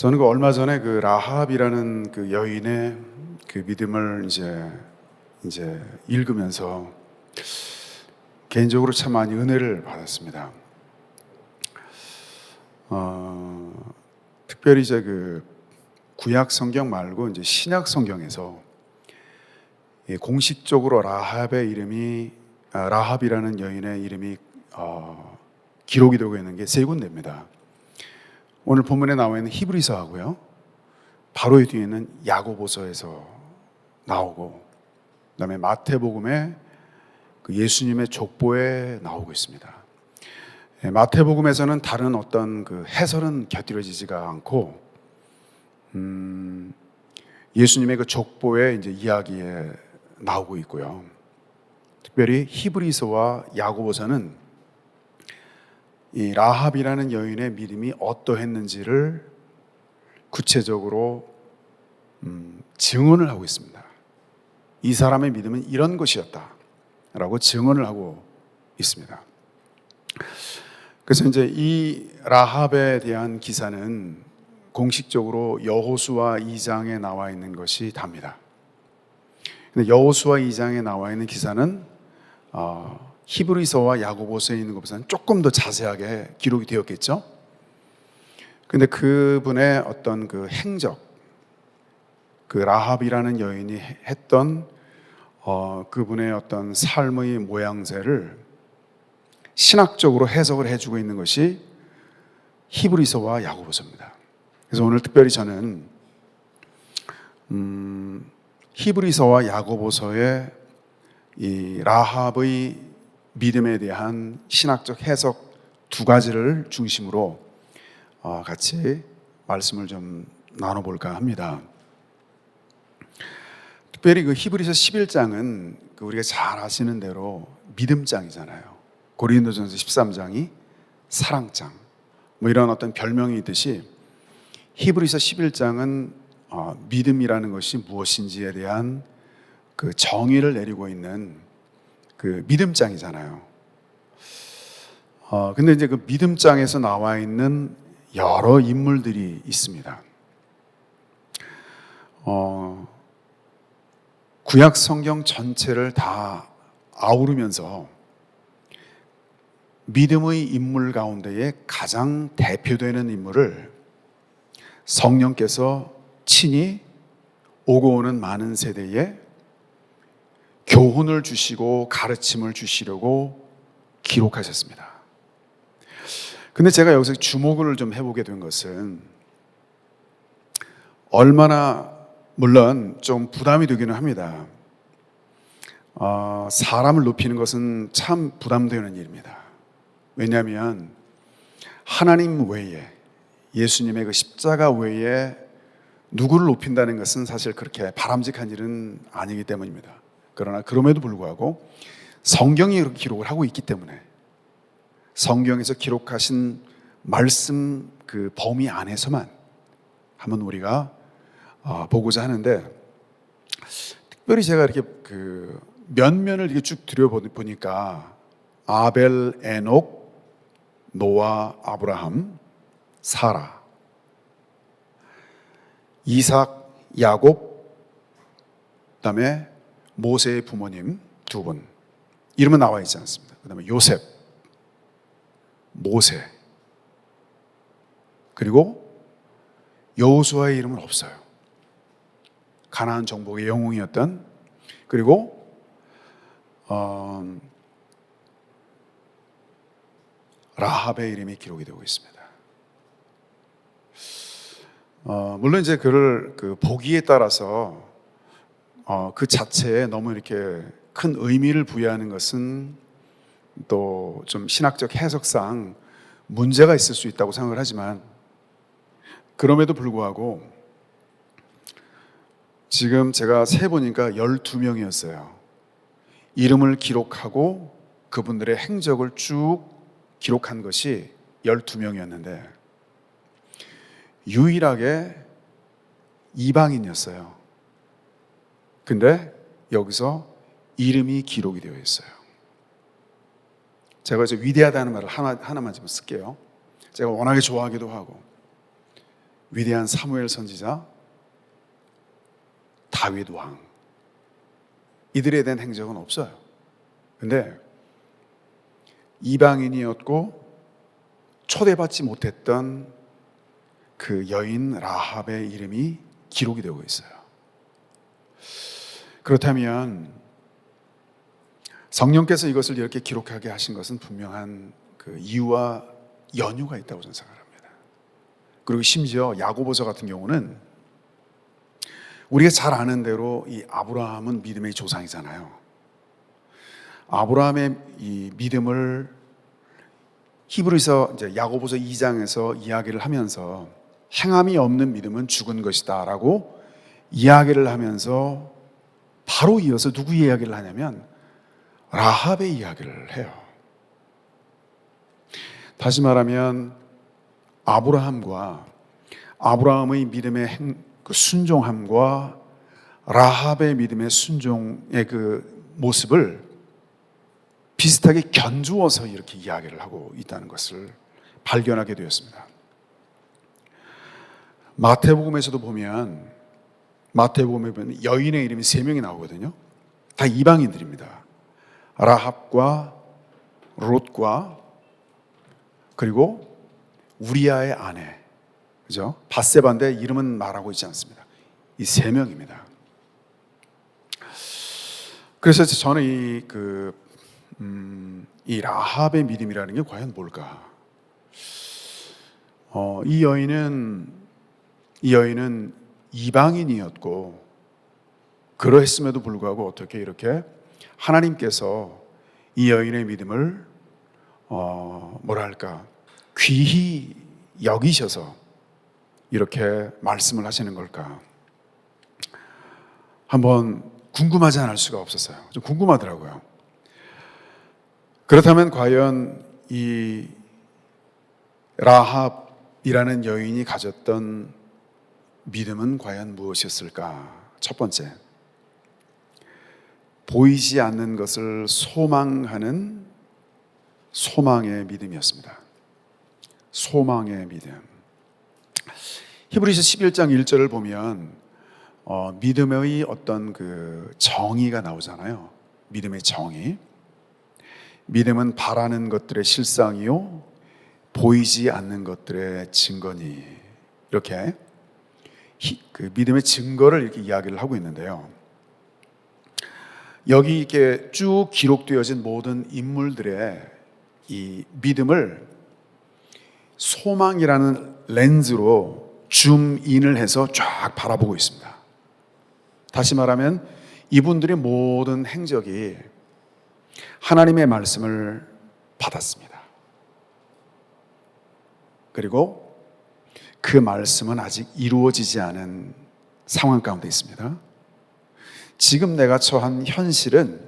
저는 그 얼마 전에 그 라합이라는 그 여인의 그 믿음을 이제 읽으면서 개인적으로 참 많이 은혜를 받았습니다. 특별히 이제 그 구약 성경 말고 이제 신약 성경에서 공식적으로 라합이라는 여인의 이름이 기록이 되고 있는 게 세 군데입니다. 오늘 본문에 나와 있는 히브리서하고요, 바로 뒤에는 야고보서에서 나오고, 그다음에 마태복음에 그 예수님의 족보에 나오고 있습니다. 마태복음에서는 다른 어떤 그 해설은 곁들여지지가 않고, 예수님의 그 족보의 이제 이야기에 나오고 있고요. 특별히 히브리서와 야고보서는 이 라합이라는 여인의 믿음이 어떠했는지를 구체적으로 증언을 하고 있습니다. 이 사람의 믿음은 이런 것이었다라고 증언을 하고 있습니다. 그래서 이제 이 라합에 대한 기사는 공식적으로 여호수아 2장에 나와 있는 것이 답니다. 근데 여호수아 2장에 나와 있는 기사는 히브리서와 야고보서에 있는 것보다는 조금 더 자세하게 기록이 되었겠죠. 근데 그분의 어떤 그 행적, 그 라합이라는 여인이 했던 그분의 어떤 삶의 모양새를 신학적으로 해석을 해주고 있는 것이 히브리서와 야고보서입니다. 그래서 오늘 특별히 저는 히브리서와 야고보서의 이 라합의 믿음에 대한 신학적 해석 두 가지를 중심으로 같이 말씀을 좀 나눠볼까 합니다. 특별히 그 히브리서 11장은 우리가 잘 아시는 대로 믿음장이잖아요. 고린도전서 13장이 사랑장, 뭐 이런 어떤 별명이 있듯이 히브리서 11장은 믿음이라는 것이 무엇인지에 대한 그 정의를 내리고 있는 그 믿음장이잖아요. 근데 이제 그 믿음장에서 나와 있는 여러 인물들이 있습니다. 구약 성경 전체를 다 아우르면서 믿음의 인물 가운데에 가장 대표되는 인물을 성령께서 친히 오고 오는 많은 세대에 교훈을 주시고 가르침을 주시려고 기록하셨습니다. 근데 제가 여기서 주목을 좀 해보게 된 것은 얼마나 물론 좀 부담이 되기는 합니다. 사람을 높이는 것은 참 부담되는 일입니다. 왜냐하면 하나님 외에, 예수님의 그 십자가 외에 누구를 높인다는 것은 사실 그렇게 바람직한 일은 아니기 때문입니다. 그러나 그럼에도 불구하고 성경이 이렇게 기록을 하고 있기 때문에 성경에서 기록하신 말씀 그 범위 안에서만 한번 우리가 보고자 하는데, 특별히 제가 이렇게 그 면면을 이렇게 쭉 들여보니까 아벨, 에녹, 노아, 아브라함, 사라, 이삭, 야곱, 그다음에 모세의 부모님 두 분 이름은 나와 있지 않습니다. 그다음에 요셉, 모세, 그리고 여호수아의 이름은 없어요. 가나안 정복의 영웅이었던, 그리고 라합의 이름이 기록이 되고 있습니다. 물론 이제 그를 그 보기에 따라서 그 자체에 너무 이렇게 큰 의미를 부여하는 것은 또 좀 신학적 해석상 문제가 있을 수 있다고 생각을 하지만, 그럼에도 불구하고 지금 제가 세보니까 12명이었어요. 이름을 기록하고 그분들의 행적을 쭉 기록한 것이 12명이었는데 유일하게 이방인이었어요. 근데 여기서 이름이 기록이 되어 있어요. 제가 이제 위대하다는 말을 하나만 좀 쓸게요. 제가 워낙에 좋아하기도 하고, 위대한 사무엘 선지자, 다윗 왕, 이들에 대한 행적은 없어요. 근데 이방인이었고 초대받지 못했던 그 여인 라합의 이름이 기록이 되고 있어요. 그렇다면 성령께서 이것을 이렇게 기록하게 하신 것은 분명한 그 이유와 연유가 있다고 저는 생각합니다. 그리고 심지어 야고보서 같은 경우는 우리가 잘 아는 대로 이 아브라함은 믿음의 조상이잖아요. 아브라함의 이 믿음을 히브리서 이제 야고보서 2장에서 이야기를 하면서 행함이 없는 믿음은 죽은 것이다라고 이야기를 하면서 바로 이어서 누구 이야기를 하냐면 라합의 이야기를 해요. 다시 말하면 아브라함의 믿음의 그 순종함과 라합의 믿음의 순종의 그 모습을 비슷하게 견주어서 이렇게 이야기를 하고 있다는 것을 발견하게 되었습니다. 마태복음에서도 보면 여인의 이름이 3명이 나오거든요. 다 이방인들입니다. 라합과 롯과 그리고 우리아의 아내, 그죠? 밧세바인데 이름은 말하고 있지 않습니다. 이 3명입니다. 그래서 저는 이 라합의 믿음이라는 게 과연 뭘까? 이 여인은 이방인이었고 그러했음에도 불구하고 어떻게 이렇게 하나님께서 이 여인의 믿음을 귀히 여기셔서 이렇게 말씀을 하시는 걸까? 한번 궁금하지 않을 수가 없었어요. 좀 궁금하더라고요. 그렇다면 과연 이 라합이라는 여인이 가졌던 믿음은 과연 무엇이었을까? 첫 번째, 보이지 않는 것을 소망하는 소망의 믿음이었습니다. 소망의 믿음. 히브리서 11장 1절을 보면 믿음의 어떤 그 정의가 나오잖아요. 믿음의 정의. 믿음은 바라는 것들의 실상이요 보이지 않는 것들의 증거니. 이렇게 그 믿음의 증거를 이렇게 이야기를 하고 있는데요. 여기 이렇게 쭉 기록되어진 모든 인물들의 이 믿음을 소망이라는 렌즈로 줌인을 해서 쫙 바라보고 있습니다. 다시 말하면 이분들의 모든 행적이 하나님의 말씀을 받았습니다. 그리고 그 말씀은 아직 이루어지지 않은 상황 가운데 있습니다. 지금 내가 처한 현실은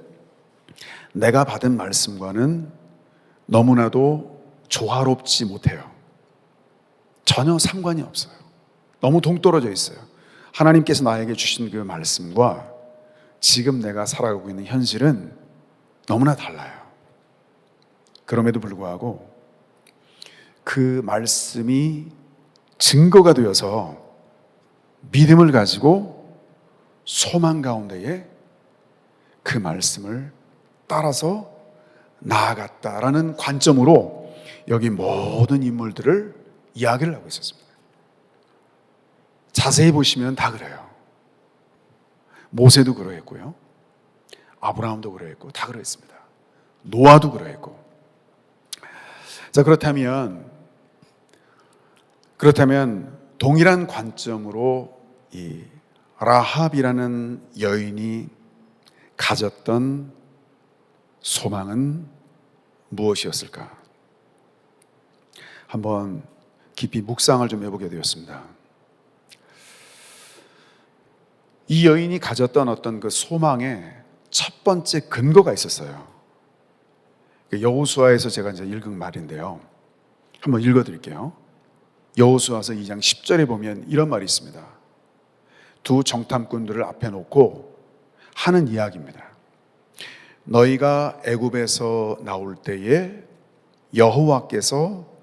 내가 받은 말씀과는 너무나도 조화롭지 못해요. 전혀 상관이 없어요. 너무 동떨어져 있어요. 하나님께서 나에게 주신 그 말씀과 지금 내가 살아가고 있는 현실은 너무나 달라요. 그럼에도 불구하고 그 말씀이 증거가 되어서 믿음을 가지고 소망 가운데에 그 말씀을 따라서 나아갔다라는 관점으로 여기 모든 인물들을 이야기를 하고 있었습니다. 자세히 보시면 다 그래요. 모세도 그러했고요. 아브라함도 그러했고 다 그러했습니다. 노아도 그러했고. 자, 그렇다면 동일한 관점으로 이 라합이라는 여인이 가졌던 소망은 무엇이었을까? 한번 깊이 묵상을 좀 해보게 되었습니다. 이 여인이 가졌던 어떤 그 소망의 첫 번째 근거가 있었어요. 여호수아에서 제가 이제 읽은 말인데요. 한번 읽어드릴게요. 여호수아서 2장 10절에 보면 이런 말이 있습니다. 두 정탐꾼들을 앞에 놓고 하는 이야기입니다. 너희가 애굽에서 나올 때에 여호와께서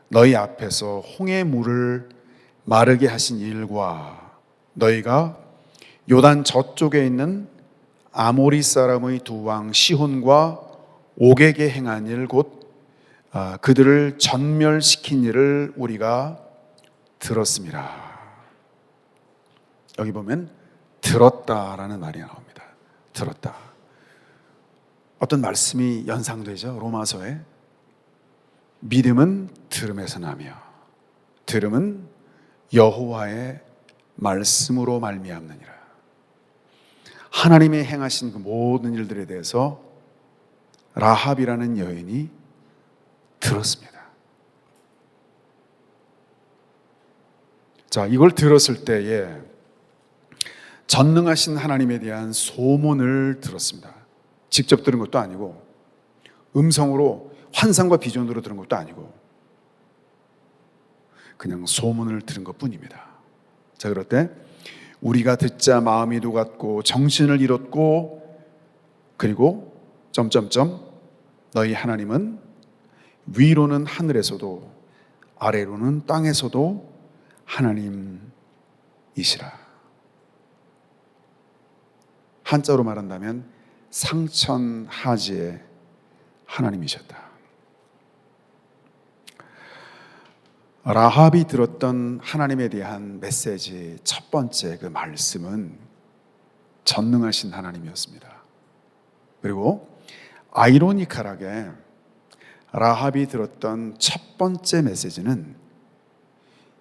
너희 앞에서 홍해 물을 마르게 하신 일과 너희가 요단 저쪽에 있는 아모리 사람의 두 왕 시혼과 옥에게 행한 일 곧 그들을 전멸시킨 일을 우리가 들었습니다. 여기 보면 들었다라는 말이 나옵니다. 들었다. 어떤 말씀이 연상되죠? 로마서에 믿음은 들음에서 나며 들음은 여호와의 말씀으로 말미암느니라. 하나님이 행하신 그 모든 일들에 대해서 라합이라는 여인이 들었습니다. 자, 이걸 들었을 때에 전능하신 하나님에 대한 소문을 들었습니다. 직접 들은 것도 아니고 음성으로 환상과 비전으로 들은 것도 아니고 그냥 소문을 들은 것뿐입니다. 자, 그럴 때 우리가 듣자 마음이 녹았고 정신을 잃었고 그리고 점점점 너희 하나님은 위로는 하늘에서도 아래로는 땅에서도 하나님이시라. 한자로 말한다면 상천하지의 하나님이셨다. 라합이 들었던 하나님에 대한 메시지 첫 번째 그 말씀은 전능하신 하나님이었습니다. 그리고 아이러니컬하게 라합이 들었던 첫 번째 메시지는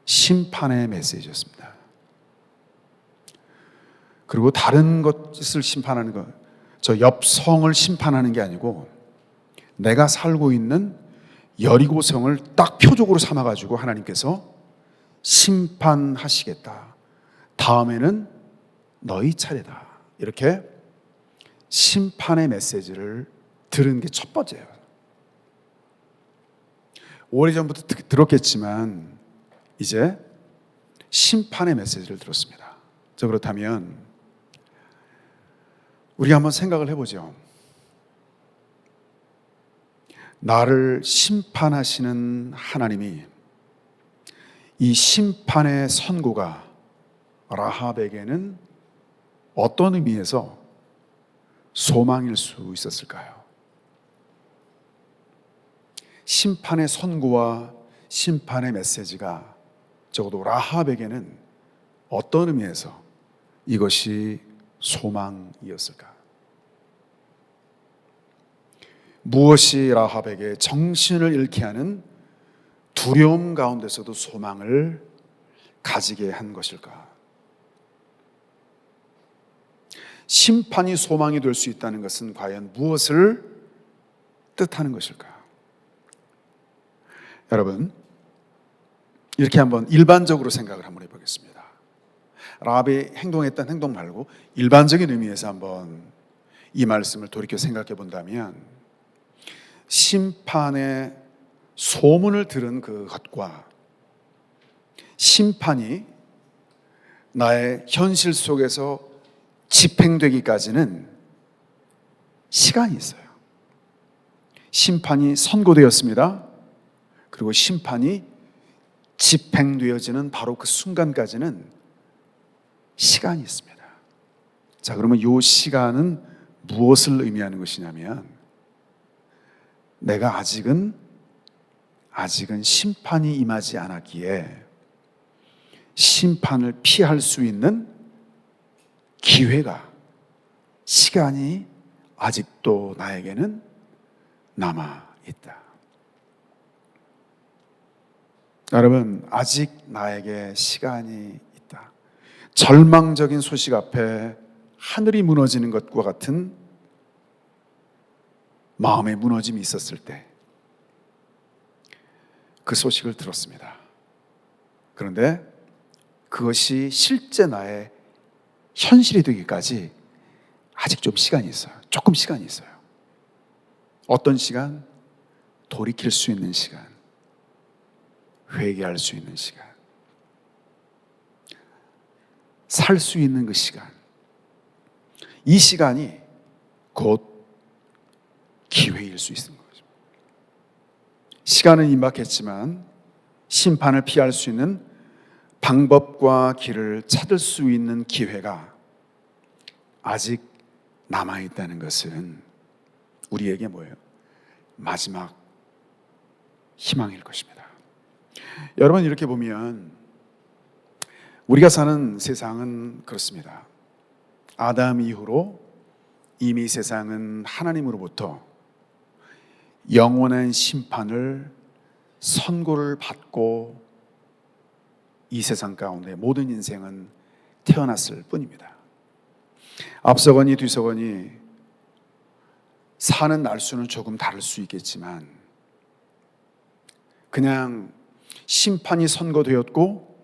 심판의 메시지였습니다. 그리고 다른 것을 심판하는 것, 저 옆성을 심판하는 게 아니고 내가 살고 있는 여리고성을 딱 표적으로 삼아가지고 하나님께서 심판하시겠다. 다음에는 너희 차례다. 이렇게 심판의 메시지를 들은 게 첫 번째예요. 오래전부터 들었겠지만 이제 심판의 메시지를 들었습니다. 자, 그렇다면 우리가 한번 생각을 해보죠. 나를 심판하시는 하나님이 이 심판의 선고가 라합에게는 어떤 의미에서 소망일 수 있었을까요? 심판의 선고와 심판의 메시지가 적어도 라합에게는 어떤 의미에서 이것이 소망이었을까? 무엇이 라합에게 정신을 잃게 하는 두려움 가운데서도 소망을 가지게 한 것일까? 심판이 소망이 될 수 있다는 것은 과연 무엇을 뜻하는 것일까? 여러분, 이렇게 한번 일반적으로 생각을 한번 해보겠습니다. 라합이 행동했던 행동 말고 일반적인 의미에서 한번 이 말씀을 돌이켜 생각해 본다면 심판의 소문을 들은 그것과 심판이 나의 현실 속에서 집행되기까지는 시간이 있어요. 심판이 선고되었습니다. 그리고 심판이 집행되어지는 바로 그 순간까지는 시간이 있습니다. 자, 그러면 이 시간은 무엇을 의미하는 것이냐면 내가 아직은 심판이 임하지 않았기에 심판을 피할 수 있는 기회가, 시간이 아직도 나에게는 남아 있다. 여러분, 아직 나에게 시간이 있다. 절망적인 소식 앞에 하늘이 무너지는 것과 같은 마음의 무너짐이 있었을 때 그 소식을 들었습니다. 그런데 그것이 실제 나의 현실이 되기까지 아직 좀 시간이 있어요. 조금 시간이 있어요. 어떤 시간? 돌이킬 수 있는 시간, 회개할 수 있는 시간, 살 수 있는 그 시간. 이 시간이 곧 기회일 수 있는 거죠. 시간은 임박했지만 심판을 피할 수 있는 방법과 길을 찾을 수 있는 기회가 아직 남아있다는 것은 우리에게 뭐예요? 마지막 희망일 것입니다. 여러분, 이렇게 보면 우리가 사는 세상은 그렇습니다. 아담 이후로 이미 세상은 하나님으로부터 영원한 심판을 선고를 받고 이 세상 가운데 모든 인생은 태어났을 뿐입니다. 앞서거니 뒤서거니 사는 날수는 조금 다를 수 있겠지만 그냥 심판이 선고되었고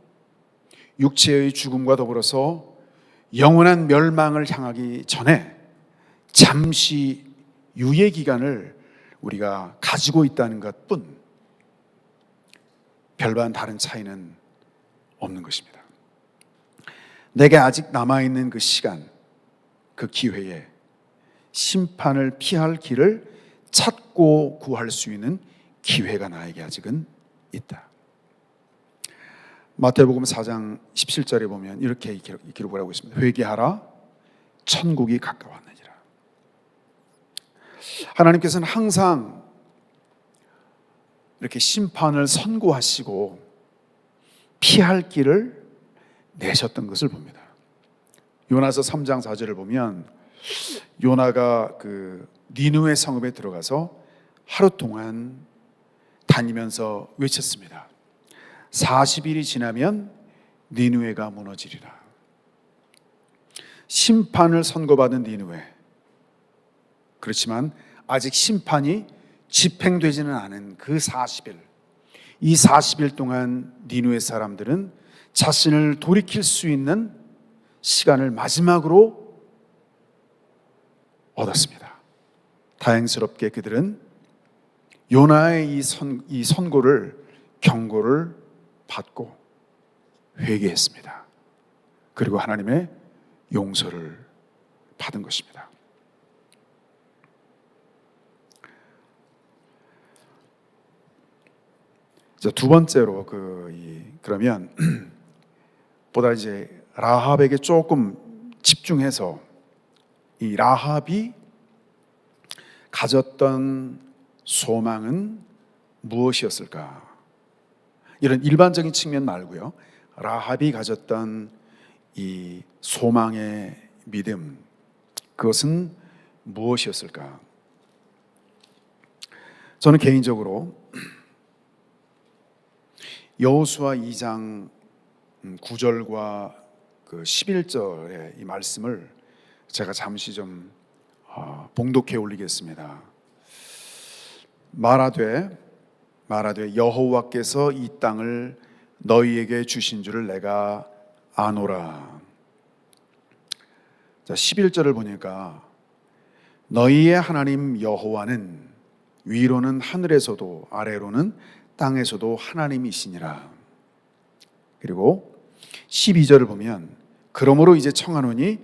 육체의 죽음과 더불어서 영원한 멸망을 향하기 전에 잠시 유예 기간을 우리가 가지고 있다는 것뿐 별반 다른 차이는 없는 것입니다. 내게 아직 남아있는 그 시간, 그 기회에 심판을 피할 길을 찾고 구할 수 있는 기회가 나에게 아직은 있다. 마태복음 4장 17절에 보면 이렇게 기록을 하고 있습니다. 회개하라, 천국이 가까웠느니라. 하나님께서는 항상 이렇게 심판을 선고하시고 피할 길을 내셨던 것을 봅니다. 요나서 3장 4절을 보면 요나가 그 니느웨 성읍에 들어가서 하루 동안 다니면서 외쳤습니다. 40일이 지나면 니느웨가 무너지리라. 심판을 선고받은 니느웨. 그렇지만 아직 심판이 집행되지는 않은 그 40일. 이 40일 동안 니느웨 사람들은 자신을 돌이킬 수 있는 시간을 마지막으로 얻었습니다. 다행스럽게 그들은 요나의 이 선고를, 경고를 받고 회개했습니다. 그리고 하나님의 용서를 받은 것입니다. 두 번째로 그러면 보다 이제 라합에게 조금 집중해서 이 라합이 가졌던 소망은 무엇이었을까? 이런 일반적인 측면 말고요. 라합이 가졌던 이 소망의 믿음, 그것은 무엇이었을까? 저는 개인적으로 여호수아 2장 9절과 그 11절의 이 말씀을 제가 잠시 좀 봉독해 올리겠습니다. 말하되 여호와께서 이 땅을 너희에게 주신 줄을 내가 아노라. 자, 11절을 보니까 너희의 하나님 여호와는 위로는 하늘에서도 아래로는 땅에서도 하나님이시니라. 그리고 12절을 보면 그러므로 이제 청하노니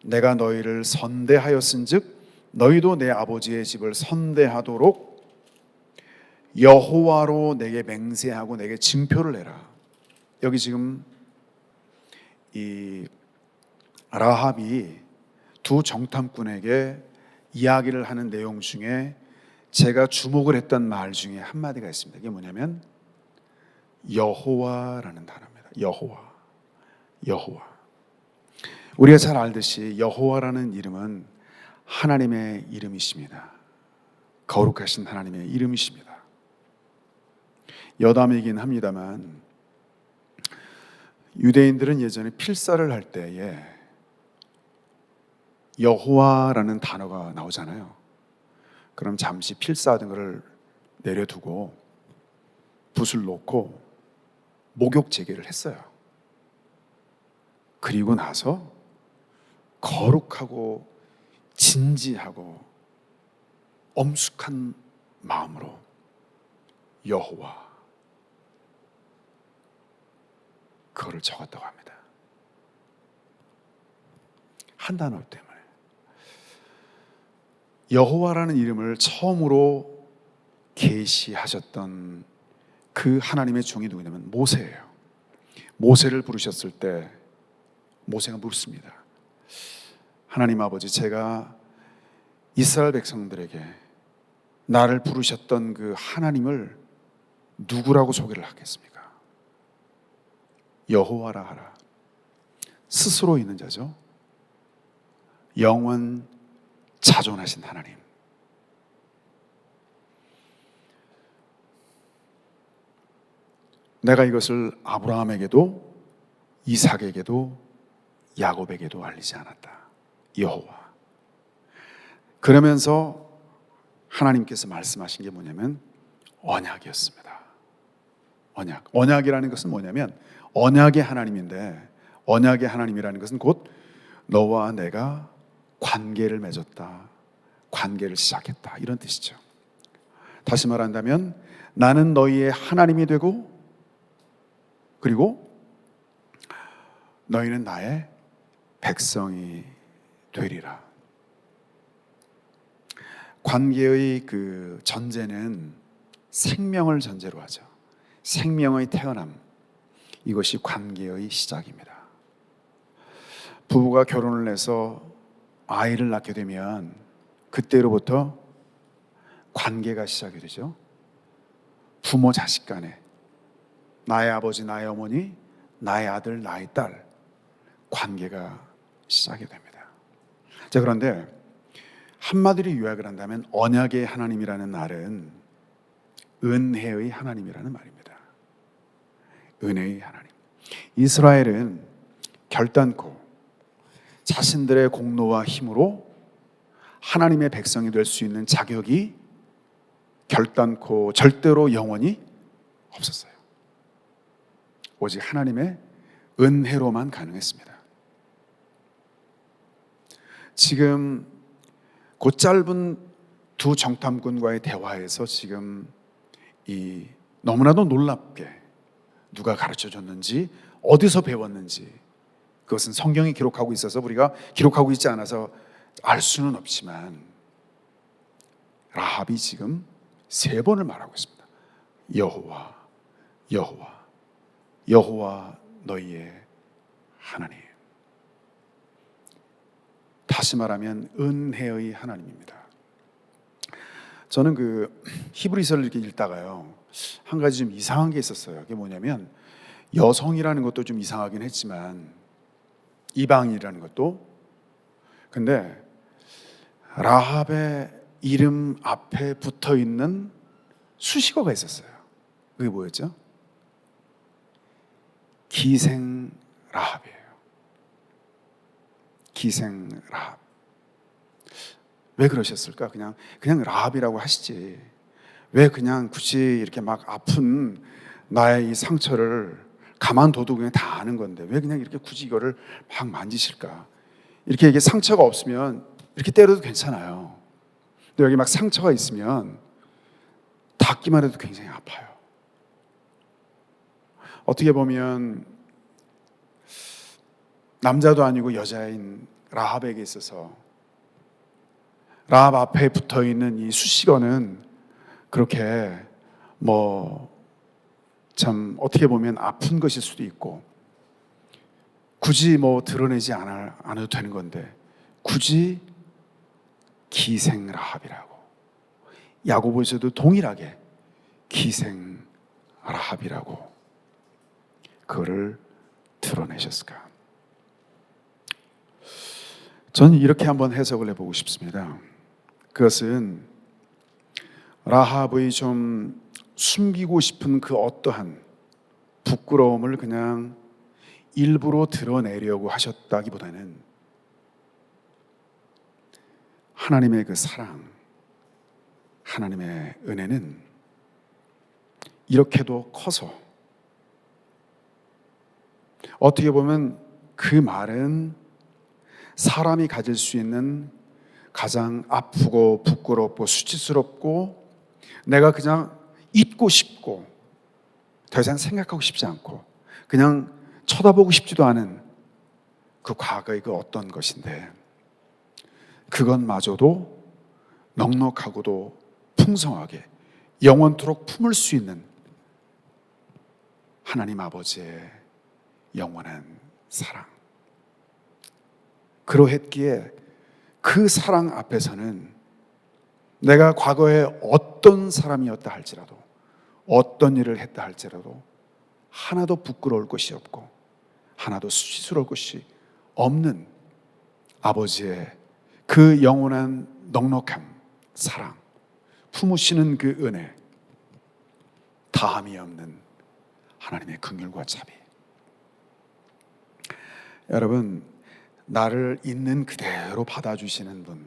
내가 너희를 선대하였은즉 너희도 내 아버지의 집을 선대하도록 여호와로 내게 맹세하고 내게 증표를 내라. 여기 지금 이 라합이 두 정탐꾼에게 이야기를 하는 내용 중에 제가 주목을 했던 말 중에 한마디가 있습니다. 이게 뭐냐면 여호와라는 단어입니다. 여호와. 우리가 잘 알듯이 여호와라는 이름은 하나님의 이름이십니다. 거룩하신 하나님의 이름이십니다. 여담이긴 합니다만 유대인들은 예전에 필사를 할 때에 여호와라는 단어가 나오잖아요. 그럼 잠시 필사하던 것을 내려두고 붓을 놓고 목욕 재개를 했어요. 그리고 나서 거룩하고 진지하고 엄숙한 마음으로 여호와, 그거를 적었다고 합니다. 한 단어 때문에. 여호와라는 이름을 처음으로 계시하셨던 그 하나님의 종이 누구냐면 모세예요. 모세를 부르셨을 때 모세가 묻습니다. 하나님 아버지, 제가 이스라엘 백성들에게 나를 부르셨던 그 하나님을 누구라고 소개를 하겠습니까? 여호와라 하라. 스스로 있는 자죠. 영원 자존하신 하나님. 내가 이것을 아브라함에게도 이삭에게도 야곱에게도 알리지 않았다. 여호와. 그러면서 하나님께서 말씀하신 게 뭐냐면 언약이었습니다. 언약. 언약이라는 것은 뭐냐면 언약의 하나님인데, 언약의 하나님이라는 것은 곧 너와 내가 관계를 맺었다, 관계를 시작했다, 이런 뜻이죠. 다시 말한다면 나는 너희의 하나님이 되고, 그리고 너희는 나의 백성이 되리라. 관계의 그 전제는 생명을 전제로 하죠. 생명의 태어남, 이것이 관계의 시작입니다. 부부가 결혼을 해서 아이를 낳게 되면 그때로부터 관계가 시작이 되죠. 부모 자식 간에, 나의 아버지 나의 어머니, 나의 아들 나의 딸, 관계가 시작이 됩니다. 자, 그런데 한마디로 요약을 한다면 언약의 하나님이라는 말은 은혜의 하나님이라는 말입니다. 은혜의 하나님. 이스라엘은 결단코 자신들의 공로와 힘으로 하나님의 백성이 될 수 있는 자격이 결단코 절대로 영원히 없었어요. 오직 하나님의 은혜로만 가능했습니다. 지금 그 짧은 두 정탐꾼과의 대화에서 지금 이 너무나도 놀랍게 누가 가르쳐 줬는지, 어디서 배웠는지, 그것은 성경이 기록하고 있어서 우리가 기록하고 있지 않아서 알 수는 없지만 라합이 지금 3번을 말하고 있습니다. 여호와, 여호와, 여호와 너희의 하나님. 다시 말하면 은혜의 하나님입니다. 저는 그 히브리서를 이렇게 읽다가요, 한 가지 좀 이상한 게 있었어요. 그게 뭐냐면 여성이라는 것도 좀 이상하긴 했지만 이방인이라는 것도, 근데 라합의 이름 앞에 붙어 있는 수식어가 있었어요. 그게 뭐였죠? 기생 라합이에요. 기생 라합. 왜 그러셨을까? 그냥 라합이라고 하시지. 왜 그냥 굳이 이렇게 막 아픈 나의 이 상처를 가만둬도 그냥 다 아는 건데 왜 그냥 이렇게 굳이 이거를 막 만지실까? 이렇게 이게 상처가 없으면 이렇게 때려도 괜찮아요. 근데 여기 막 상처가 있으면 닿기만 해도 굉장히 아파요. 어떻게 보면 남자도 아니고 여자인 라합에게 있어서 라합 앞에 붙어 있는 이 수식어는 그렇게 참 어떻게 보면 아픈 것일 수도 있고, 굳이 드러내지 않아도 되는 건데 굳이 기생 라합이라고, 야고보에서도 동일하게 기생 라합이라고 그거를 드러내셨을까? 저는 이렇게 한번 해석을 해보고 싶습니다. 그것은 라합의 좀 숨기고 싶은 그 어떠한 부끄러움을 그냥 일부러 드러내려고 하셨다기보다는 하나님의 그 사랑, 하나님의 은혜는 이렇게도 커서, 어떻게 보면 그 말은 사람이 가질 수 있는 가장 아프고 부끄럽고 수치스럽고 내가 그냥 잊고 싶고 더 이상 생각하고 싶지 않고 그냥 쳐다보고 싶지도 않은 그 과거의 그 어떤 것인데, 그것마저도 넉넉하고도 풍성하게 영원토록 품을 수 있는 하나님 아버지의 영원한 사랑. 그러했기에 그 사랑 앞에서는 내가 과거에 어떤 사람이었다 할지라도, 어떤 일을 했다 할지라도 하나도 부끄러울 것이 없고 하나도 수치스러울 것이 없는 아버지의 그 영원한 넉넉함, 사랑, 품으시는 그 은혜, 다함이 없는 하나님의 긍휼과 자비. 여러분, 나를 있는 그대로 받아주시는 분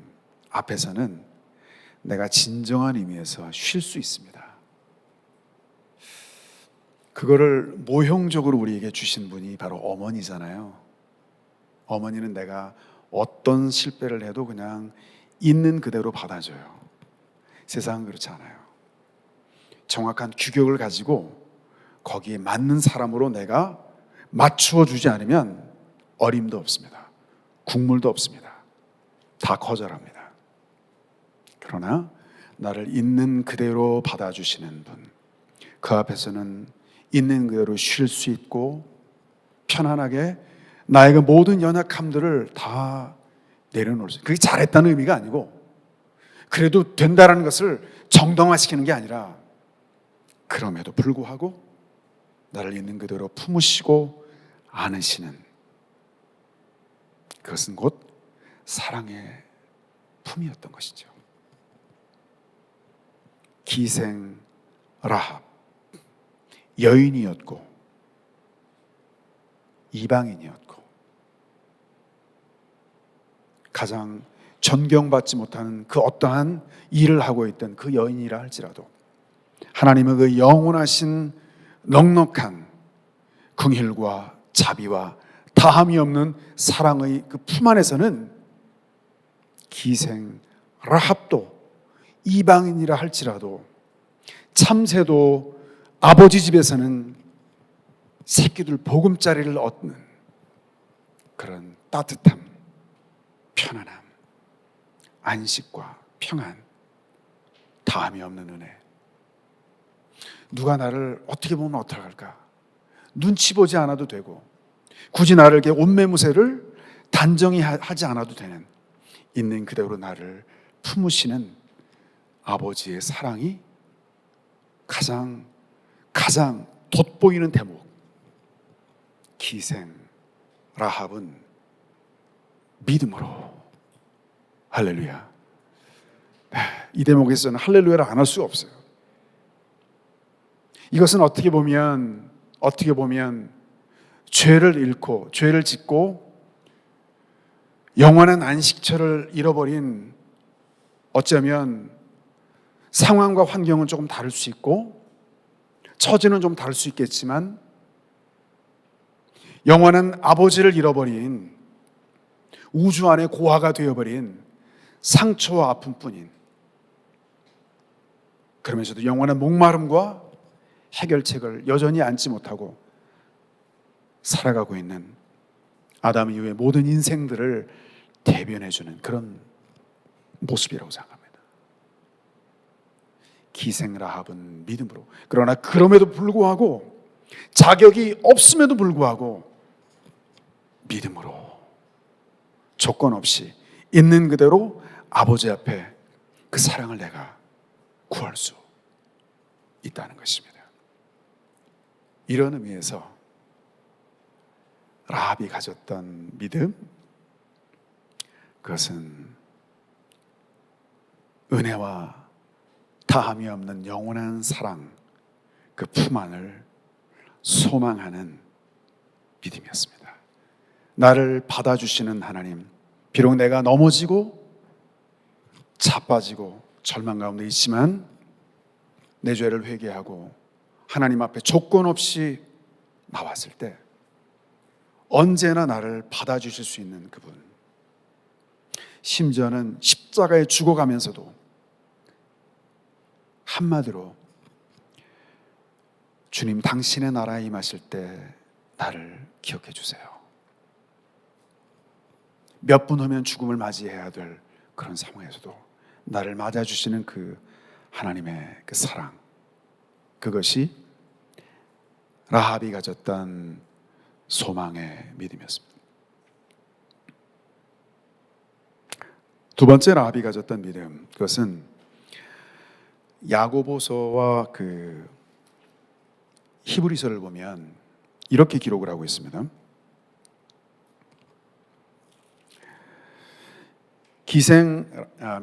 앞에서는 내가 진정한 의미에서 쉴 수 있습니다. 그거를 모형적으로 우리에게 주신 분이 바로 어머니잖아요. 어머니는 내가 어떤 실패를 해도 그냥 있는 그대로 받아줘요. 세상은 그렇지 않아요. 정확한 규격을 가지고 거기에 맞는 사람으로 내가 맞추어 주지 않으면 어림도 없습니다. 국물도 없습니다. 다 거절합니다. 그러나 나를 있는 그대로 받아주시는 분, 그 앞에서는 있는 그대로 쉴 수 있고 편안하게 나의 그 모든 연약함들을 다 내려놓을 수 있어요. 그게 잘했다는 의미가 아니고 그래도 된다라는 것을 정당화시키는 게 아니라 그럼에도 불구하고 나를 있는 그대로 품으시고 안으시는, 그것은 곧 사랑의 품이었던 것이죠. 기생 라합, 여인이었고 이방인이었고 가장 존경받지 못하는 그 어떠한 일을 하고 있던 그 여인이라 할지라도 하나님의 그 영원하신 넉넉한 긍휼과 자비와 다함이 없는 사랑의 그 품 안에서는 기생 라합도 이방인이라 할지라도 참새도 아버지 집에서는 새끼들 보금자리를 얻는 그런 따뜻함, 편안함, 안식과 평안, 다함이 없는 은혜. 누가 나를 어떻게 보면 어떡할까? 눈치 보지 않아도 되고 굳이 나를 이렇게 옷매무새를 단정히 하지 않아도 되는, 있는 그대로 나를 품으시는 아버지의 사랑이 가장 돋보이는 대목. 기생 라합은 믿음으로. 할렐루야. 이 대목에서는 할렐루야를 안 할 수가 없어요. 이것은 어떻게 보면 죄를 잃고 죄를 짓고 영원한 안식처를 잃어버린, 어쩌면 상황과 환경은 조금 다를 수 있고 처지는 좀 다를 수 있겠지만 영원한 아버지를 잃어버린, 우주 안에 고아가 되어버린 상처와 아픔뿐인, 그러면서도 영원한 목마름과 해결책을 여전히 안지 못하고 살아가고 있는 아담 이후의 모든 인생들을 대변해주는 그런 모습이라고 생각합니다. 기생 라합은 믿음으로, 그러나 그럼에도 불구하고 자격이 없음에도 불구하고 믿음으로 조건 없이 있는 그대로 아버지 앞에 그 사랑을 내가 구할 수 있다는 것입니다. 이런 의미에서 라합이 가졌던 믿음, 그것은 은혜와 다함이 없는 영원한 사랑, 그 품 안을 소망하는 믿음이었습니다. 나를 받아주시는 하나님, 비록 내가 넘어지고 자빠지고 절망 가운데 있지만 내 죄를 회개하고 하나님 앞에 조건 없이 나왔을 때 언제나 나를 받아주실 수 있는 그분, 심지어는 십자가에 죽어가면서도 한마디로 주님 당신의 나라에 임하실 때 나를 기억해 주세요. 몇 분 후면 죽음을 맞이해야 될 그런 상황에서도 나를 맞아주시는 그 하나님의 그 사랑, 그것이 라합이 가졌던 소망의 믿음이었습니다. 두 번째 라합이 가졌던 믿음, 그것은 야고보서와 그 히브리서를 보면 이렇게 기록을 하고 있습니다.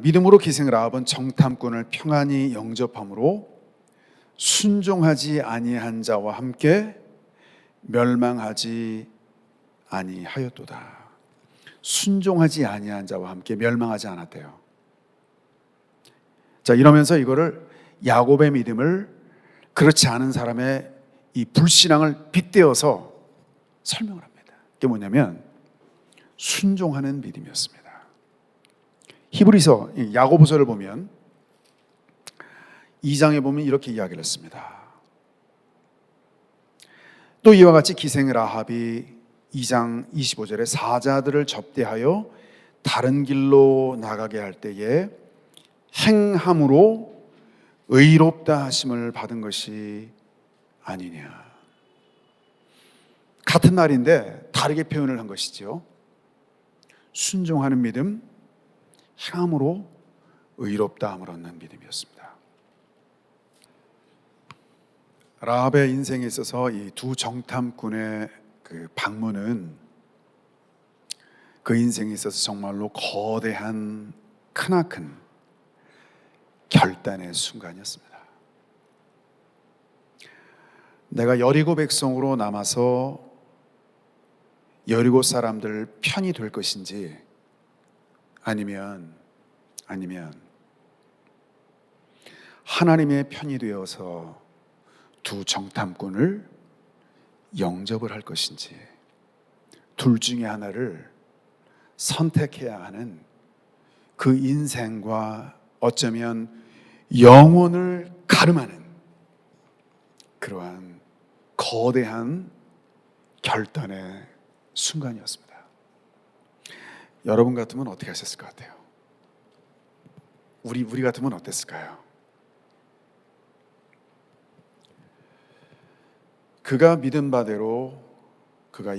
믿음으로 기생 라합은 정탐꾼을 평안히 영접함으로 순종하지 아니한 자와 함께 멸망하지 아니하였도다. 순종하지 아니한 자와 함께 멸망하지 않았대요. 자, 이러면서 이거를 야곱의 믿음을 그렇지 않은 사람의 이 불신앙을 빗대어서 설명을 합니다. 그게 뭐냐면 순종하는 믿음이었습니다. 히브리서, 야고보서를 보면 2장에 보면 이렇게 이야기를 했습니다. 또 이와 같이 기생 라합이 2장 25절에 사자들을 접대하여 다른 길로 나가게 할 때에 행함으로 의롭다 하심을 받은 것이 아니냐. 같은 말인데 다르게 표현을 한 것이죠. 순종하는 믿음, 행함으로 의롭다 함을 얻는 믿음이었습니다. 라합의 인생에 있어서 이 두 정탐꾼의 그 방문은 그 인생에 있어서 정말로 거대한 크나큰 결단의 순간이었습니다. 내가 여리고 백성으로 남아서 여리고 사람들 편이 될 것인지 아니면 하나님의 편이 되어서 두 정탐꾼을 영접을 할 것인지 둘 중에 하나를 선택해야 하는 그 인생과 어쩌면 영혼을 가름하는 그러한 거대한 결단의 순간이었습니다. 여러분 같으면 어떻게 하셨을 것 같아요? 우리 같으면 어땠을까요? 그가 믿은 바대로 그가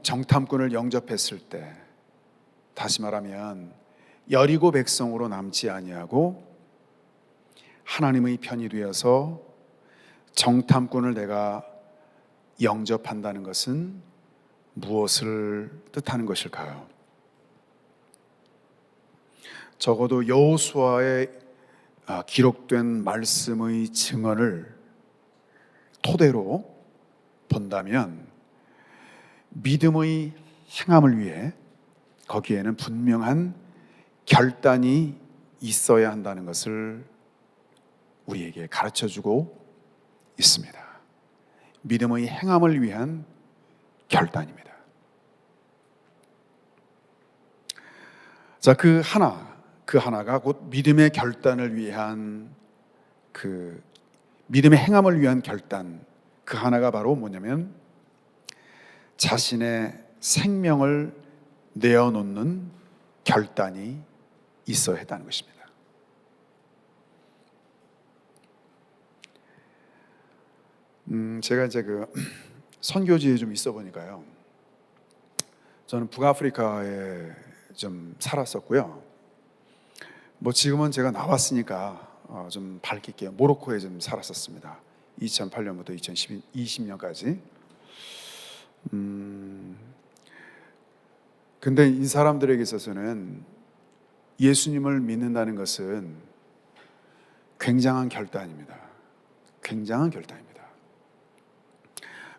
정탐꾼을 영접했을 때, 다시 말하면 여리고 백성으로 남지 아니하고 하나님의 편이 되어서 정탐꾼을 내가 영접한다는 것은 무엇을 뜻하는 것일까요? 적어도 여호수아에 기록된 말씀의 증언을 토대로 본다면 믿음의 행함을 위해 거기에는 분명한 결단이 있어야 한다는 것을 우리에게 가르쳐주고 있습니다. 믿음의 행함을 위한 결단입니다. 자, 그 하나가 곧 믿음의 결단을 위한 그 믿음의 행함을 위한 결단, 그 하나가 바로 뭐냐면 자신의 생명을 내어놓는 결단이 있어야 했다는 것입니다. 제가 이제 그 선교지에 좀 있어 보니까요. 저는 북아프리카에 좀 살았었고요. 뭐 지금은 제가 나왔으니까 좀 밝힐게요. 모로코에 좀 살았었습니다. 2008년부터 2020년까지. 근데 이 사람들에게 있어서는 예수님을 믿는다는 것은 굉장한 결단입니다. 굉장한 결단입니다.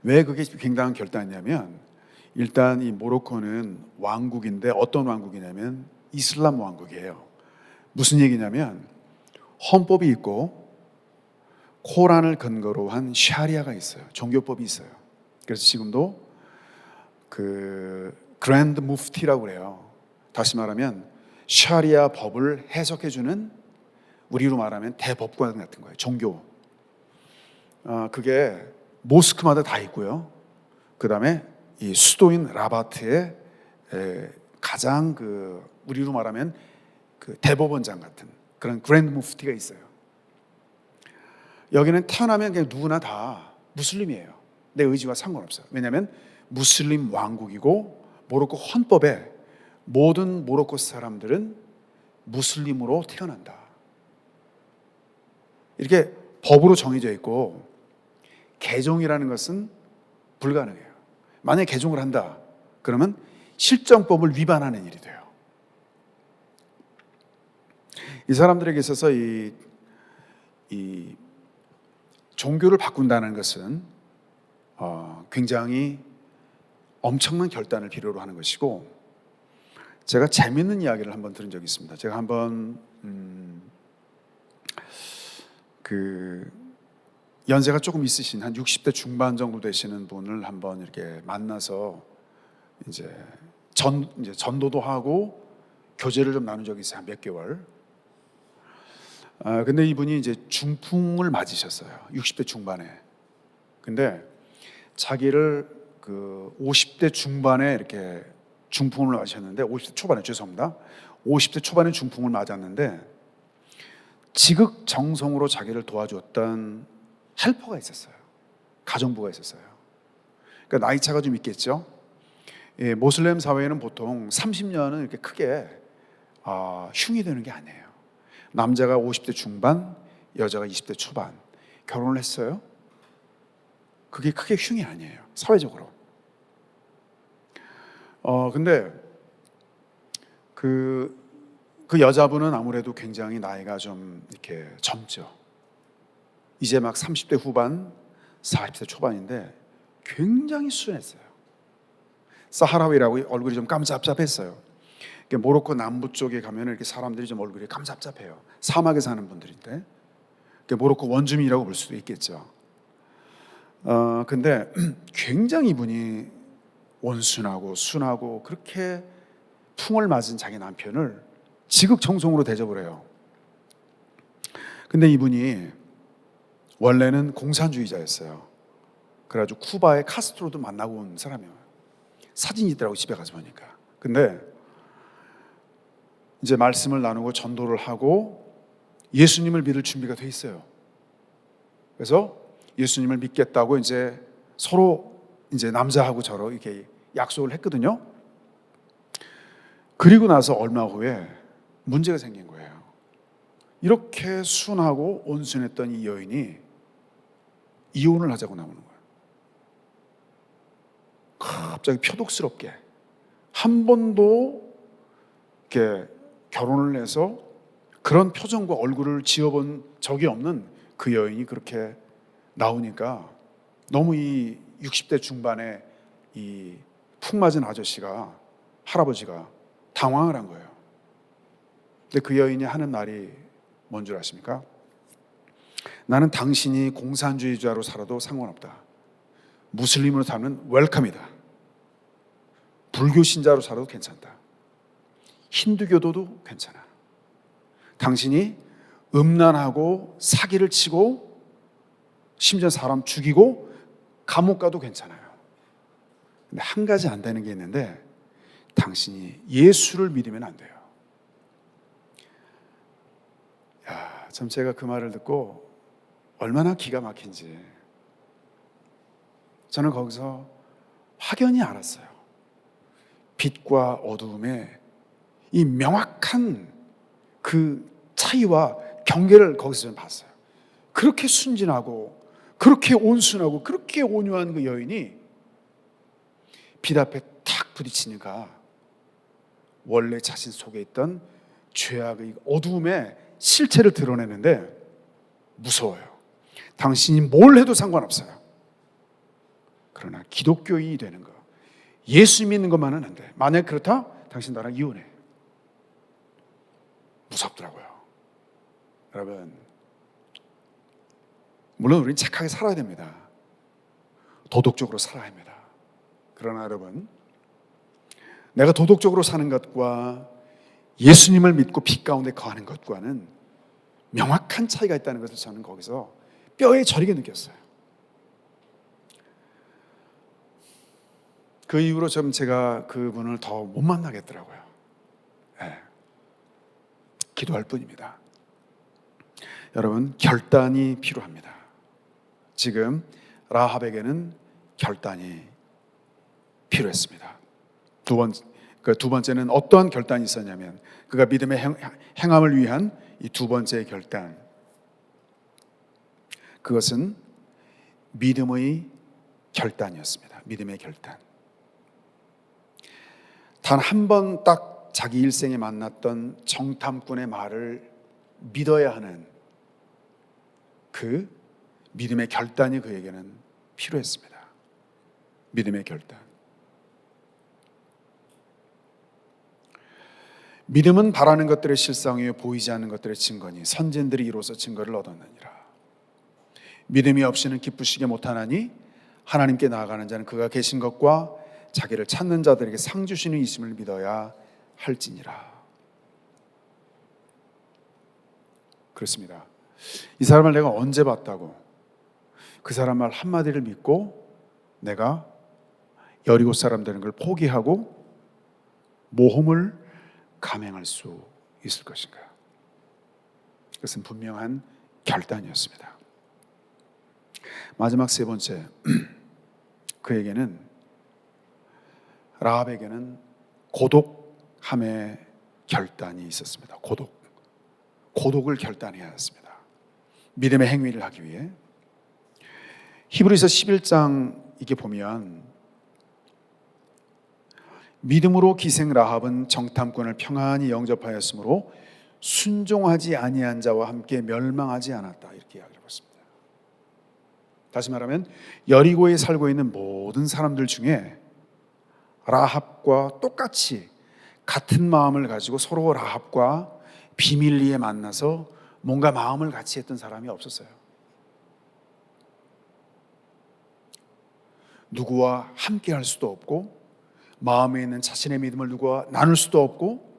왜 그게 굉장한 결단이냐면, 일단 이 모로코는 왕국인데 어떤 왕국이냐면 이슬람 왕국이에요. 무슨 얘기냐면 헌법이 있고 코란을 근거로 한 샤리아가 있어요. 종교법이 있어요. 그래서 지금도 그 그랜드 무프티라고 그래요. 다시 말하면 샤리아 법을 해석해주는, 우리로 말하면 대법관 같은 거예요. 종교. 그게 모스크마다 다 있고요. 그 다음에 이 수도인 라바트에 가장 그 우리로 말하면 그 대법원장 같은 그런 그랜드 무프티가 있어요. 여기는 태어나면 그냥 누구나 다 무슬림이에요. 내 의지와 상관없어요. 왜냐하면 무슬림 왕국이고 모로코 헌법에 모든 모로코 사람들은 무슬림으로 태어난다. 이렇게 법으로 정해져 있고 개종이라는 것은 불가능해요. 만약에 개종을 한다 그러면 실정법을 위반하는 일이 돼요. 이 사람들에게 있어서 이 종교를 바꾼다는 것은 굉장히 엄청난 결단을 필요로 하는 것이고, 제가 재밌는 이야기를 한번 들은 적이 있습니다. 제가 한번 연세가 조금 있으신 한 60대 중반 정도 되시는 분을 한번 이렇게 만나서 이제 전도도 하고 교제를 좀 나눈 적이 있어요. 한 몇 개월. 근데 이분이 이제 중풍을 맞으셨어요. 60대 중반에. 근데 자기를 50대 중반에 이렇게 중풍을 맞으셨는데, 50대 초반에, 죄송합니다. 50대 초반에 중풍을 맞았는데 지극정성으로 자기를 도와주었던 헬퍼가 있었어요. 가정부가 있었어요. 그러니까 나이 차가 좀 있겠죠. 예, 모슬렘 사회에는 보통 30년은 이렇게 크게 흉이 되는 게 아니에요. 남자가 50대 중반, 여자가 20대 초반 결혼을 했어요. 그게 크게 흉이 아니에요, 사회적으로. 근데 그 여자분은 아무래도 굉장히 나이가 좀 이렇게 젊죠. 이제 막 30대 후반, 40대 초반인데 굉장히 순했어요. 사하라위라고 얼굴이 좀 깜잡잡했어요. 모로코 남부 쪽에 가면 이렇게 사람들이 좀 얼굴이 깜잡잡해요. 사막에 사는 분들인데 모로코 원주민이라고 볼 수도 있겠죠. 근데 굉장히 이분이 온순하고 순하고 그렇게 풍을 맞은 자기 남편을 지극정성으로 대접을 해요. 근데 이분이 원래는 공산주의자였어요. 그래가지고 쿠바의 카스트로도 만나고 온 사람이에요. 사진이 있더라고, 집에 가서 보니까. 근데 이제 말씀을 나누고 전도를 하고 예수님을 믿을 준비가 돼 있어요. 그래서 예수님을 믿겠다고 이제 서로 이제 남자하고 저로 이렇게 약속을 했거든요. 그리고 나서 얼마 후에 문제가 생긴 거예요. 이렇게 순하고 온순했던 이 여인이 이혼을 하자고 나오는 거예요. 갑자기 표독스럽게 한 번도 이렇게 결혼을 해서 그런 표정과 얼굴을 지어본 적이 없는 그 여인이 그렇게 나오니까 너무 이 60대 중반에 이 푹 맞은 아저씨가, 할아버지가 당황을 한 거예요. 근데 그 여인이 하는 말이 뭔 줄 아십니까? 나는 당신이 공산주의자로 살아도 상관없다. 무슬림으로 살면 웰컴이다. 불교 신자로 살아도 괜찮다. 힌두교도도 괜찮아. 당신이 음란하고 사기를 치고 심지어 사람 죽이고 감옥 가도 괜찮아요. 근데 한 가지 안 되는 게 있는데, 당신이 예수를 믿으면 안 돼요. 참 제가 그 말을 듣고 얼마나 기가 막힌지 저는 거기서 확연히 알았어요. 빛과 어두움의 이 명확한 그 차이와 경계를 거기서 좀 봤어요. 그렇게 순진하고 그렇게 온순하고 그렇게 온유한 그 여인이 빛 앞에 탁 부딪히니까 원래 자신 속에 있던 죄악의 어두움의 실체를 드러내는데 무서워요. 당신이 뭘 해도 상관없어요. 그러나 기독교인이 되는 거, 예수 믿는 것만은 안 돼. 만약 그렇다, 당신 나랑 이혼해. 무섭더라고요. 여러분, 물론 우리는 착하게 살아야 됩니다. 도덕적으로 살아야 합니다. 그러나 여러분, 내가 도덕적으로 사는 것과 예수님을 믿고 빛 가운데 거하는 것과는 명확한 차이가 있다는 것을 저는 거기서 뼈에 저리게 느꼈어요. 그 이후로 좀 제가 그분을 더 못 만나겠더라고요. 네. 기도할 뿐입니다. 여러분, 결단이 필요합니다. 지금 라합에게는 결단이 필요했습니다. 두 번째는 어떠한 결단이 있었냐면 그가 믿음의 행함을 위한 이 두 번째 결단, 그것은 믿음의 결단이었습니다. 믿음의 결단. 단 한 번 딱 자기 일생에 만났던 정탐꾼의 말을 믿어야 하는 그 믿음의 결단이 그에게는 필요했습니다. 믿음의 결단. 믿음은 바라는 것들의 실상이요 보이지 않는 것들의 증거니 선진들이 이로써 증거를 얻었느니라. 믿음이 없이는 기쁘시게 못하나니 하나님께 나아가는 자는 그가 계신 것과 자기를 찾는 자들에게 상 주시는 이심을 믿어야 할지니라. 그렇습니다. 이 사람을 내가 언제 봤다고 그 사람 말 한마디를 믿고 내가 여리고 사람 되는 걸 포기하고 모험을 감행할 수 있을 것인가? 그것은 분명한 결단이었습니다. 마지막 세 번째, 그에게는, 라합에게는 고독함의 결단이 있었습니다. 고독을 결단해야 했습니다. 믿음의 행위를 하기 위해. 히브리서 11장 이게 보면 믿음으로 기생 라합은 정탐꾼을 평안히 영접하였으므로 순종하지 아니한 자와 함께 멸망하지 않았다, 이렇게 이야기를 했습니다. 다시 말하면 여리고에 살고 있는 모든 사람들 중에 라합과 똑같이 같은 마음을 가지고 서로 라합과 비밀리에 만나서 뭔가 마음을 같이 했던 사람이 없었어요. 누구와 함께 할 수도 없고 마음에 있는 자신의 믿음을 누구와 나눌 수도 없고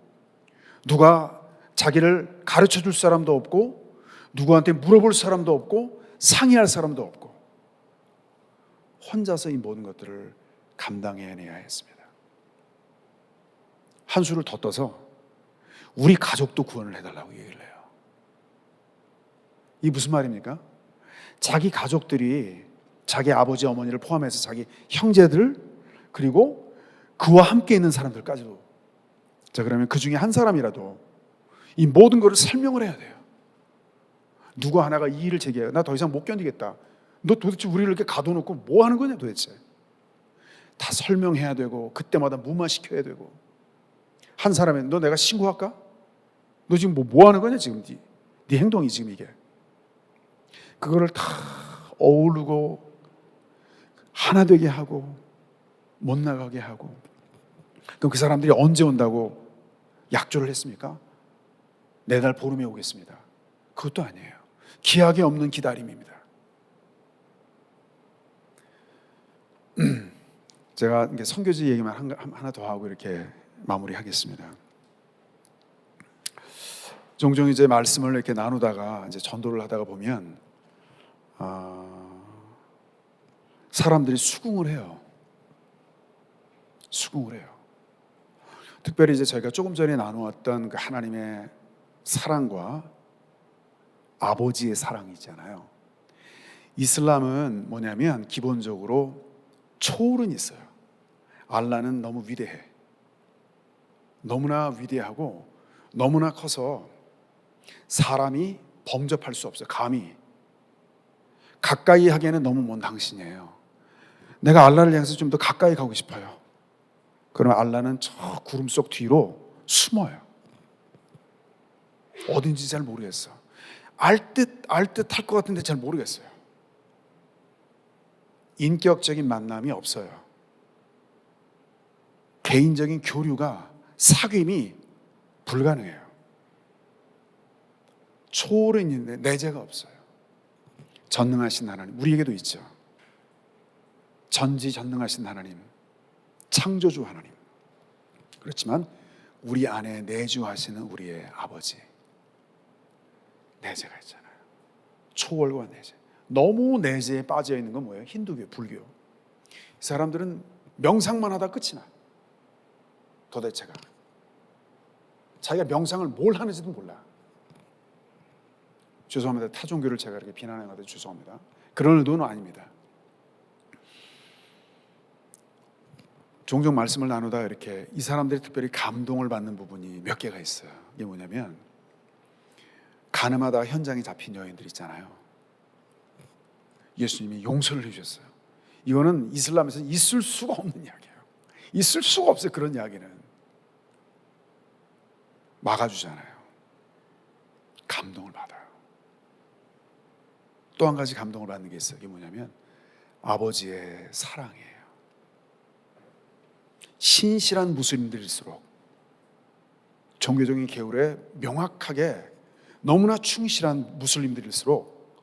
누가 자기를 가르쳐 줄 사람도 없고 누구한테 물어볼 사람도 없고 상의할 사람도 없고 혼자서 이 모든 것들을 감당해내야 했습니다. 한 수를 더 떠서 우리 가족도 구원을 해달라고 얘기를 해요. 이게 무슨 말입니까? 자기 가족들이 자기 아버지 어머니를 포함해서 자기 형제들 그리고 그와 함께 있는 사람들까지도, 자 그러면 그 중에 한 사람이라도 이 모든 것을 설명을 해야 돼요. 누구 하나가 이의를 제기해요. 나 더 이상 못 견디겠다. 너 도대체 우리를 이렇게 가둬놓고 뭐 하는 거냐 도대체. 다 설명해야 되고 그때마다 무마시켜야 되고. 한 사람은 너 내가 신고할까? 너 지금 뭐 하는 거냐 지금 네 행동이 지금 이게. 그거를 다 어우르고 하나 되게 하고 못 나가게 하고. 그럼 그 사람들이 언제 온다고 약조를 했습니까? 4달 보름에 오겠습니다. 그것도 아니에요. 기약이 없는 기다림입니다. 제가 선교지 얘기만 하나 더 하고 이렇게 마무리하겠습니다. 종종 이제 말씀을 이렇게 나누다가 이제 전도를 하다가 보면 사람들이 수긍을 해요. 수긍을 해요. 특별히 이제 저희가 조금 전에 나누었던 그 하나님의 사랑과 아버지의 사랑이 있잖아요. 이슬람은 뭐냐면 기본적으로 초월은 있어요. 알라는 너무 위대해. 너무나 위대하고 너무나 커서 사람이 범접할 수 없어요. 감히 가까이 하기에는 너무 먼 당신이에요. 내가 알라를 향해서 좀 더 가까이 가고 싶어요. 그러면 알라는 저 구름 속 뒤로 숨어요. 어딘지 잘 모르겠어. 알 듯 할 것 같은데 잘 모르겠어요. 인격적인 만남이 없어요. 개인적인 교류가, 사귐이 불가능해요. 초월은 있는데 내재가 없어요. 전능하신 하나님, 우리에게도 있죠. 전지전능하신 하나님, 창조주 하나님. 그렇지만 우리 안에 내주하시는 우리의 아버지, 내재가 있잖아요. 초월과 내재. 너무 내재에 빠져 있는 건 뭐예요? 힌두교, 불교. 이 사람들은 명상만 하다 끝이 나. 도대체가 자기가 명상을 뭘 하는지도 몰라. 죄송합니다. 타종교를 제가 이렇게 비난하는 것 같아서 죄송합니다. 그런 의도는 아닙니다. 종종 말씀을 나누다 이렇게 이 사람들이 특별히 감동을 받는 부분이 몇 개가 있어요. 이게 뭐냐면 가늠하다 현장에 잡힌 여인들 있잖아요. 예수님이 용서를 해주셨어요. 이거는 이슬람에서 있을 수가 없는 이야기예요. 있을 수가 없어요. 그런 이야기는 막아주잖아요. 감동을 받아요. 또 한 가지 감동을 받는 게 있어요. 이게 뭐냐면 아버지의 사랑이에요. 신실한 무슬림들일수록, 종교적인 계율에 명확하게 너무나 충실한 무슬림들일수록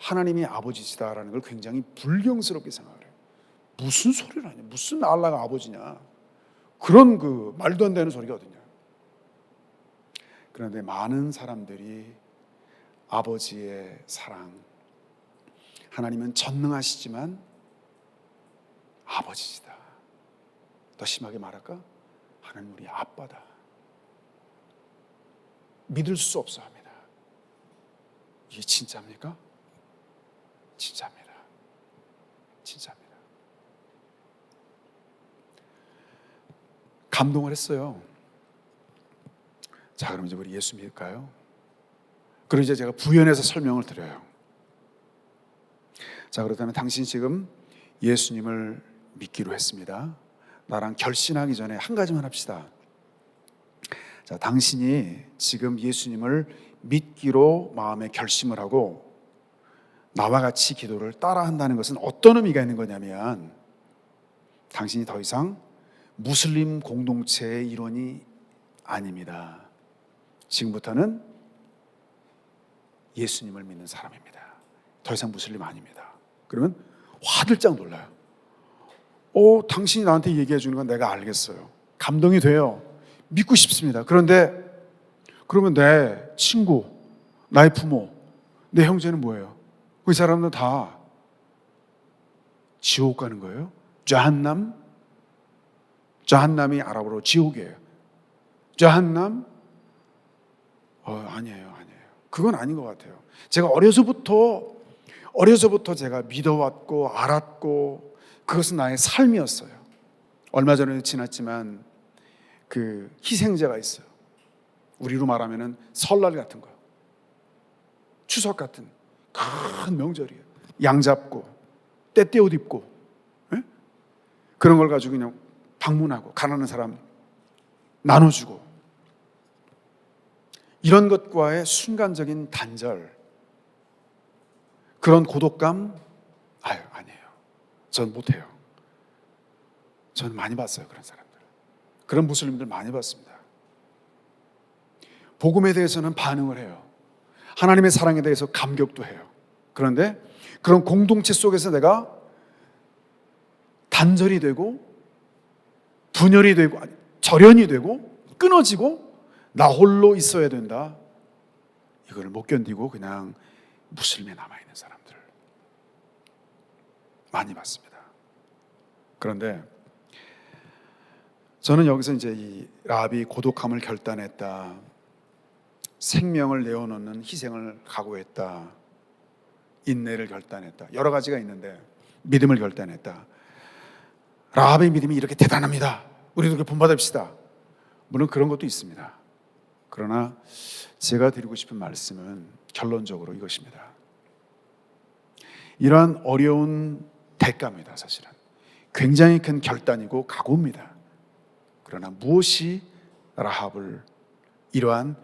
하나님이 아버지시다라는 걸 굉장히 불경스럽게 생각을 해요. 무슨 소리를 하냐, 무슨 알라가 아버지냐, 그런 그 말도 안 되는 소리가 어딨냐. 그런데 많은 사람들이 아버지의 사랑, 하나님은 전능하시지만 아버지시다, 더 심하게 말할까? 하나님 우리 아빠다, 믿을 수 없어 합니다. 이게 진짜입니까? 진짜입니다. 진짜입니다. 감동을 했어요. 자, 그럼 이제 우리 예수 믿을까요? 그럼 이제 제가 부연해서 설명을 드려요. 자, 그렇다면 당신 지금 예수님을 믿기로 했습니다. 나랑 결신하기 전에 한 가지만 합시다. 자, 당신이 지금 예수님을 믿기로 마음에 결심을 하고 나와 같이 기도를 따라한다는 것은 어떤 의미가 있는 거냐면, 당신이 더 이상 무슬림 공동체의 일원이 아닙니다. 지금부터는 예수님을 믿는 사람입니다. 더 이상 무슬림 아닙니다. 그러면 화들짝 놀라요. 당신이 나한테 얘기해 주는 건 내가 알겠어요. 감동이 돼요. 믿고 싶습니다. 그런데 그러면 내 친구, 나의 부모, 내 형제는 뭐예요? 그 사람들은 다 지옥 가는 거예요? 자한남이 아랍어로 지옥이에요. 자한남? 아니에요. 그건 아닌 것 같아요. 제가 어려서부터 제가 믿어왔고 알았고 그것은 나의 삶이었어요. 얼마 전에 지났지만 그 희생제가 있어요. 우리로 말하면은 설날 같은 거요. 추석 같은 큰 명절이에요. 양 잡고 때때 옷 입고, 예? 그런 걸 가지고 그냥 방문하고 가난한 사람 나눠주고, 이런 것과의 순간적인 단절, 그런 고독감, 아니에요. 전 못해요. 전 많이 봤어요. 그런 사람들, 그런 무슬림들 많이 봤습니다. 복음에 대해서는 반응을 해요. 하나님의 사랑에 대해서 감격도 해요. 그런데 그런 공동체 속에서 내가 단절이 되고 분열이 되고 절연이 되고 끊어지고 나 홀로 있어야 된다, 이걸 못 견디고 그냥 무슬림에 남아있는 사람들 많이 봤습니다. 그런데 저는 여기서 이제 이 라합이 고독함을 결단했다, 생명을 내어놓는 희생을 각오했다, 인내를 결단했다, 여러 가지가 있는데 믿음을 결단했다. 라합의 믿음이 이렇게 대단합니다. 우리도 그렇게 본받읍시다. 물론 그런 것도 있습니다. 그러나 제가 드리고 싶은 말씀은 결론적으로 이것입니다. 이러한 어려운 대가입니다. 사실은 굉장히 큰 결단이고 각오입니다. 그러나 무엇이 라합을 이러한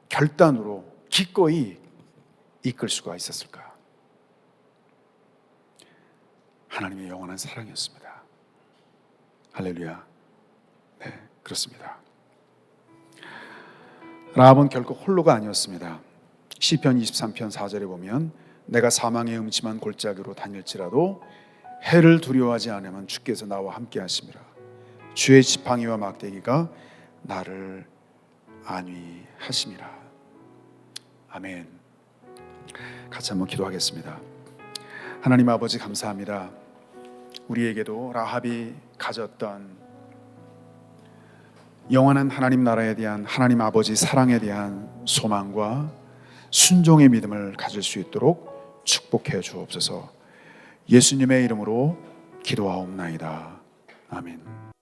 결단으로 기꺼이 이끌 수가 있었을까? 하나님의 영원한 사랑이었습니다. 할렐루야. 네, 그렇습니다. 라합은 결코 홀로가 아니었습니다. 시편 23편 4절에 보면 내가 사망의 음침한 골짜기로 다닐지라도 해를 두려워하지 않으면 주께서 나와 함께 하심이라. 주의 지팡이와 막대기가 나를 안위하심이라. 아멘. 같이 한번 기도하겠습니다. 하나님 아버지, 감사합니다. 우리에게도 라합이 가졌던 영원한 하나님 나라에 대한 하나님 아버지 사랑에 대한 소망과 순종의 믿음을 가질 수 있도록 축복해 주옵소서. 예수님의 이름으로 기도하옵나이다. 아멘.